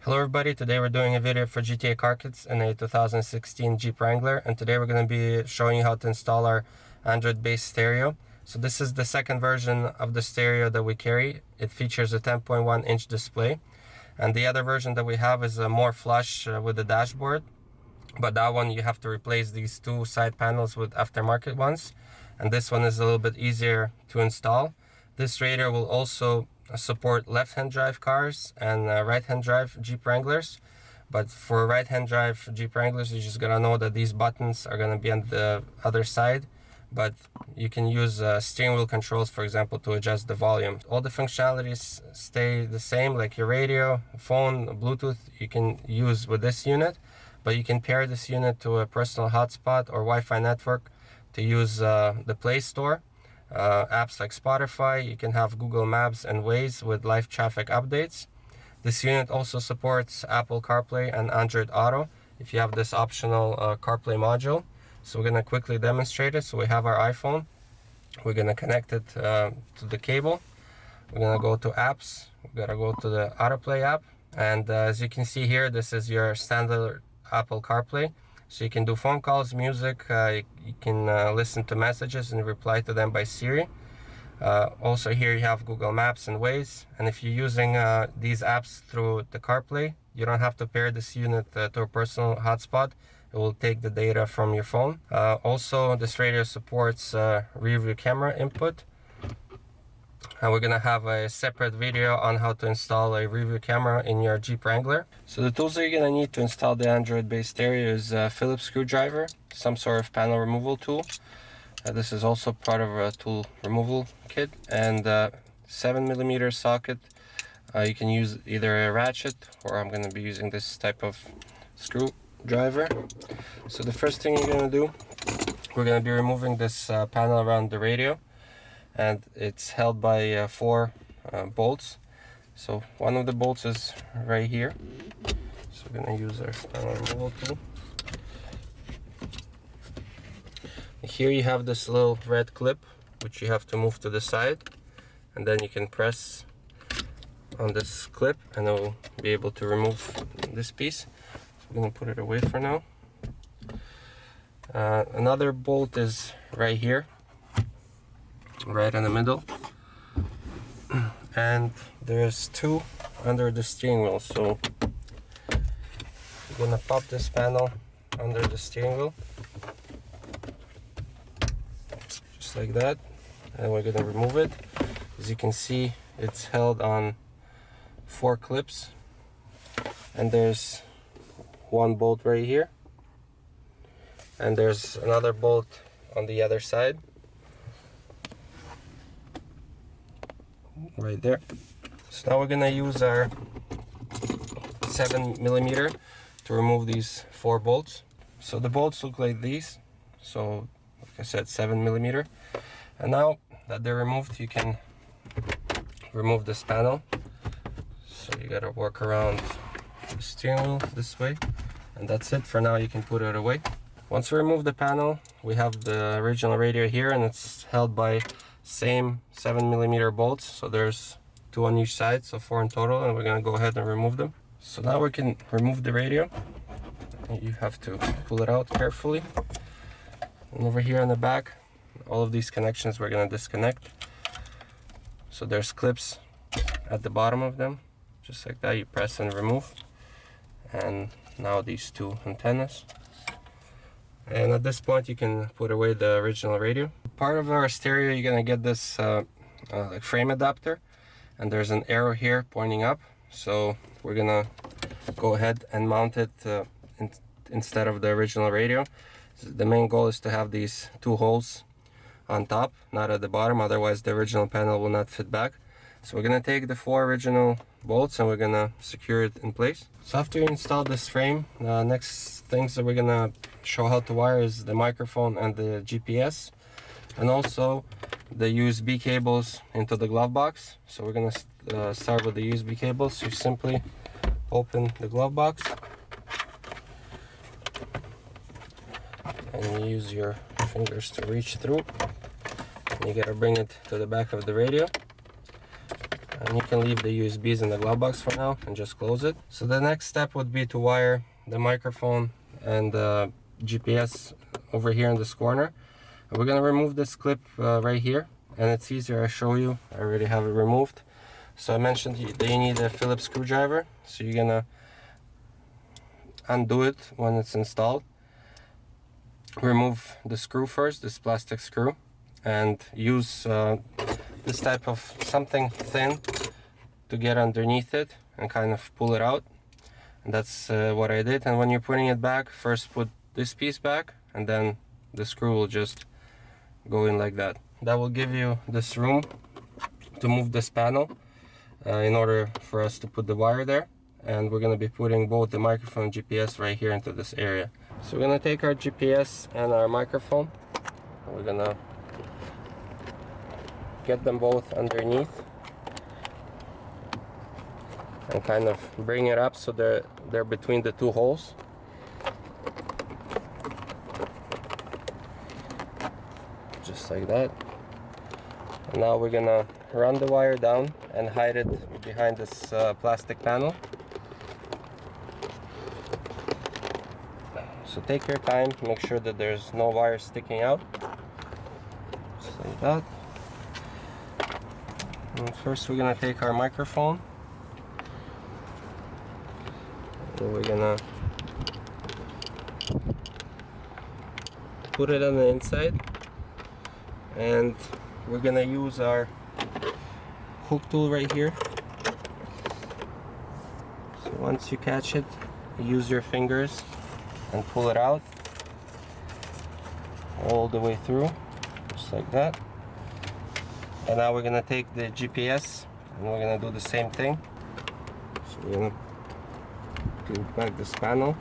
Hello everybody, today we're doing a video for GTA Car Kits in a 2016 Jeep Wrangler, and today we're going to be showing you how to install our Android-based stereo. So this is the second version of the stereo that we carry. It features a 10.1-inch display, and the other version that we have is more flush with the dashboard, but that one you have to replace these two side panels with aftermarket ones, and this one is a little bit easier to install. This radio will also support left-hand drive cars and right-hand drive Jeep Wranglers, but for right-hand drive Jeep Wranglers you just gotta know that these buttons are gonna be on the other side, but you can use steering wheel controls, for example, to adjust the volume. All the functionalities stay the same, like your radio, phone, Bluetooth you can use with this unit, but you can pair this unit to a personal hotspot or Wi-Fi network to use the PlayStore. Apps like Spotify. You can have Google Maps and Waze with live traffic updates. This unit also supports Apple CarPlay and AndroidAuto if you have this optional CarPlay module. So we're going to quickly demonstrate it. So we have our iPhone. We're going to connect it to the cable. We're going to go to apps. We're going to go to the AutoPlay app. And as you can see here, this is your standard Apple CarPlay. So you can do phone calls, music, you can listen to messages and reply to them by Siri. Also here you have Google Maps and Waze, and if you're using these apps through the CarPlay, you don't have to pair this unit to a personal hotspot. It will take the data from your phone. Also, this radio supports rear view camera input. And we're gonna have a separate video on how to install a rear view camera in your Jeep Wrangler. So the tools that you're gonna need to install the Android-based stereo is a Phillips screwdriver, some sort of panel removal tool. This is also part of a tool removal kit, and 7mm socket. You can use either a ratchet, or I'm gonna be using this type of screwdriver. So the first thing you're gonna do, we're gonna be removing this panel around the radio. And it's held by 4 bolts. So one of the bolts is right here. So we're gonna use our panel removal tool. Here you have this little red clip, which you have to move to the side, and then you can press on this clip and it will be able to remove this piece. So we're gonna put it away for now. Another bolt is right here, right in the middle, and there's 2 under the steering wheel. So we're gonna pop this panel under the steering wheel just like that, and we're gonna remove it. As you can see, it's held on 4 clips, and there's 1 bolt right here, and there's another bolt on the other side right there. So now we're gonna use our 7mm to remove these 4 bolts. So the bolts look like these. So like I said, 7mm. And now that they're removed, you can remove this panel. So you gotta work around the steering wheel this way, and that's it. For now you can put it away. Once we remove the panel, we have the original radio here, and it's held by same 7mm bolts. So there's 2 on each side, so 4 in total, and we're gonna go ahead and remove them. So now we can remove the radio. You have to pull it out carefully. And over here on the back, all of these connections we're gonna disconnect. So there's clips at the bottom of them, just like that. You press and remove. And now these 2 antennas. And at this point you can put away the original radio. Part of our stereo, you're gonna get this like frame adapter, and there's an arrow here pointing up. So we're gonna go ahead and mount it instead of the original radio. So the main goal is to have these 2 holes on top, not at the bottom, otherwise the original panel will not fit back. So we're gonna take the 4 original bolts and we're gonna secure it in place. So after you install this frame, next things that we're gonna show how to wire is the microphone and the GPS, and also the USB cables into the glove box. So we're gonna start with the USB cables. So you simply open the glove box and you use your fingers to reach through, and you gotta bring it to the back of the radio. And you can leave the USBs in the glove box for now and just close it. So the next step would be to wire the microphone and GPS over here in this corner. We're gonna remove this clip right here, and it's easier. I show you. I already have it removed. So I mentioned that you need a Phillips screwdriver. So you're gonna undo it when it's installed. Remove the screw first, this plastic screw, and use this type of something thin to get underneath it and kind of pull it out. And that's what I did. And when you're putting it back, first put this piece back, and then the screw will just go in like that. That will give you this room to move this panel in order for us to put the wire there. And we're going to be putting both the microphone and GPS right here into this area. So we're going to take our GPS and our microphone, and we're going to get them both underneath and kind of bring it up so they're between the two holes. Just like that. And now we're gonna run the wire down and hide it behind this plastic panel. So take your time, make sure that there's no wires sticking out. Just like that. And first we're gonna take our microphone. And we're gonna put it on the inside. And we're gonna use our hook tool right here. So once you catch it, use your fingers and pull it out all the way through, just like that. And now we're gonna take the GPS and we're gonna do the same thing. So we're gonna peel back this panel,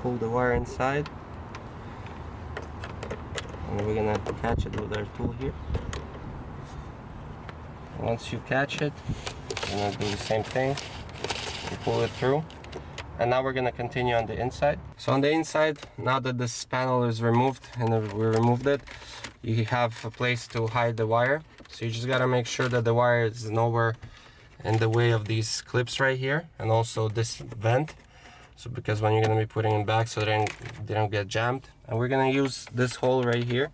pull the wire inside, and we're gonna catch it with our tool here. Once you catch it, we're gonna do the same thing and pull it through. And now we're gonna continue on the inside. So on the inside, now that this panel is removed and we removed it, you have a place to hide the wire. So you just gotta make sure that the wire is nowhere in the way of these clips right here, and also this vent. So because when you're gonna be putting it back, so they don't get jammed. And we're gonna use this hole right here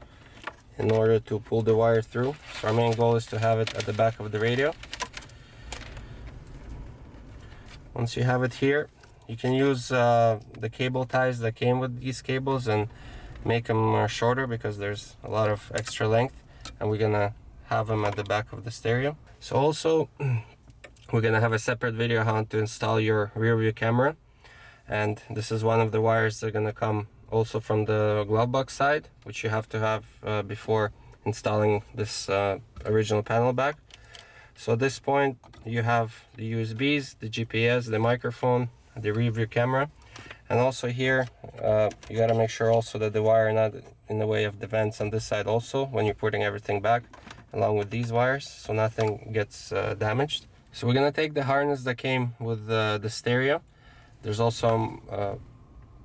in order to pull the wire through. So our main goal is to have it at the back of the radio. Once you have it here, you can use the cable ties that came with these cables and make them shorter because there's a lot of extra length, and we're gonna have them at the back of the stereo. So also we're gonna have a separate video how to install your rear view camera, and this is one of the wires that are gonna come also from the glove box side, which you have to have before installing this original panel back. So at this point you have the USBs, the GPS, the microphone, the rear view camera, and also here you got to make sure also that the wire not in the way of the vents on this side also when you're putting everything back, along with these wires, so nothing gets damaged. So we're gonna take the harness that came with the stereo. There's also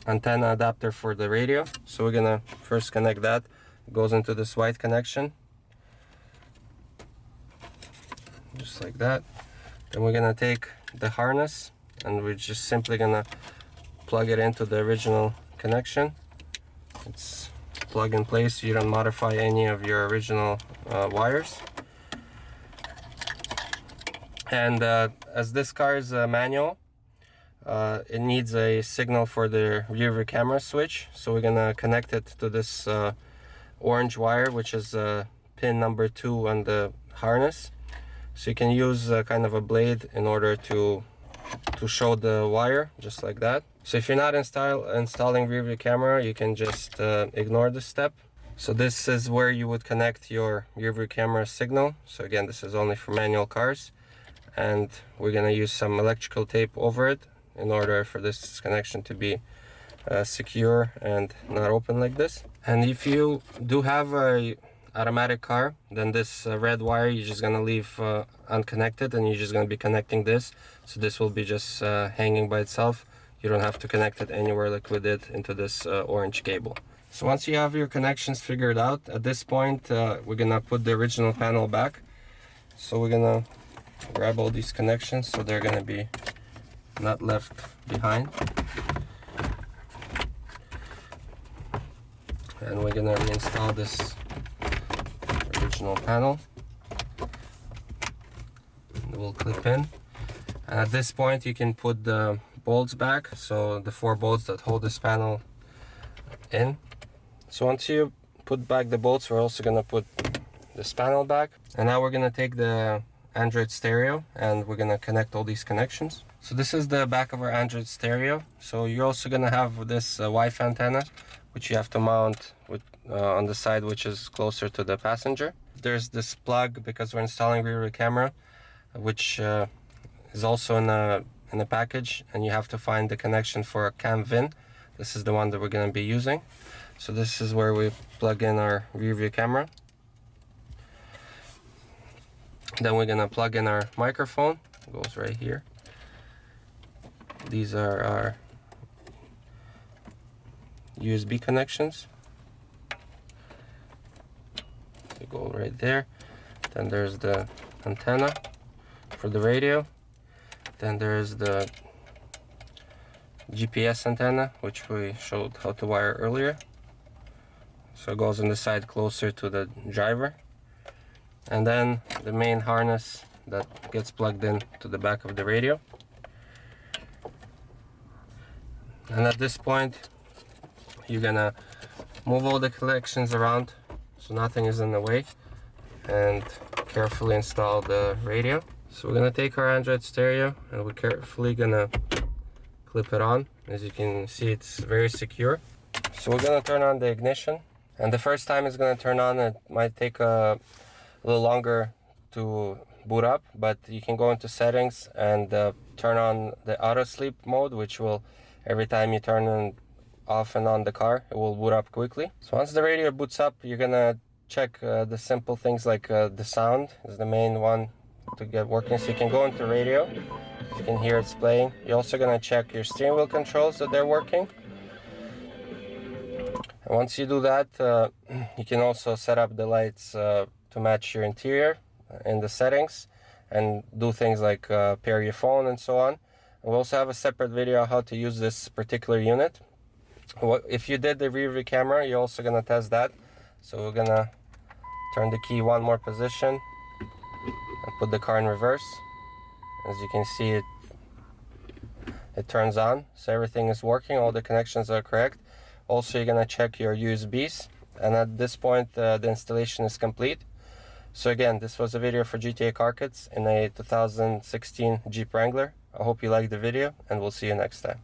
antenna adapter for the radio, so we're gonna first connect that. It goes into this white connection, just like that. Then we're gonna take the harness and we're just simply gonna plug it into the original connection. It's plug and play, so you don't modify any of your original wires. And as this car is manual, it needs a signal for the rear view camera switch, so we're gonna connect it to this orange wire, which is pin number 2 on the harness. So you can use kind of a blade in order to show the wire, just like that. So if you're not installing rear view camera, you can just ignore this step. So this is where you would connect your rear view camera signal. So again, this is only for manual cars, and we're gonna use some electrical tape over it in order for this connection to be secure and not open like this. And if you do have a automatic car, then this red wire you're just gonna leave unconnected, and you're just gonna be connecting this, so this will be just hanging by itself. You don't have to connect it anywhere like we did into this orange cable. So once you have your connections figured out, at this point we're gonna put the original panel back. So we're gonna grab all these connections so they're gonna be not left behind. And we're gonna reinstall this original panel. It will clip in. And at this point you can put the bolts back, so the 4 bolts that hold this panel in. So once you put back the bolts, we're also gonna put this panel back. And now we're gonna take the Android stereo and we're gonna connect all these connections. So this is the back of our Android stereo. So you're also gonna have this Wi-Fi antenna, which you have to mount with on the side, which is closer to the passenger. There's this plug because we're installing rear view camera, which is also in a package, and you have to find the connection for a cam VIN. This is the one that we're going to be using. So this is where we plug in our rear view camera. Then we're going to plug in our microphone. It goes right here. These are our USB connections. They go right there. Then there's the antenna for the radio. Then there's the GPS antenna, which we showed how to wire earlier. So it goes on the side closer to the driver. And then the main harness that gets plugged in to the back of the radio. And at this point, you're gonna move all the connections around so nothing is in the way, and carefully install the radio. So we're gonna take our Android stereo and we're carefully gonna clip it on. As you can see, it's very secure. So we're gonna turn on the ignition, and the first time it's gonna turn on, it might take a little longer to boot up, but you can go into settings and turn on the auto sleep mode, which will, every time you turn it off and on the car, it will boot up quickly. So once the radio boots up, you're gonna check the simple things like the sound is the main one to get working. So you can go into radio, you can hear it's playing. You're also gonna check your steering wheel controls that they're working. And once you do that, you can also set up the lights to match your interior in the settings, and do things like pair your phone and so on. And we also have a separate video on how to use this particular unit. If you did the rear view camera, you're also gonna test that. So we're gonna turn the key one more position and put the car in reverse. As you can see, it turns on, so everything is working, all the connections are correct. Also, you're gonna check your USBs, and at this point the installation is complete. So again, this was a video for GTA Car Kits in a 2016 Jeep Wrangler. I hope you liked the video, and we'll see you next time.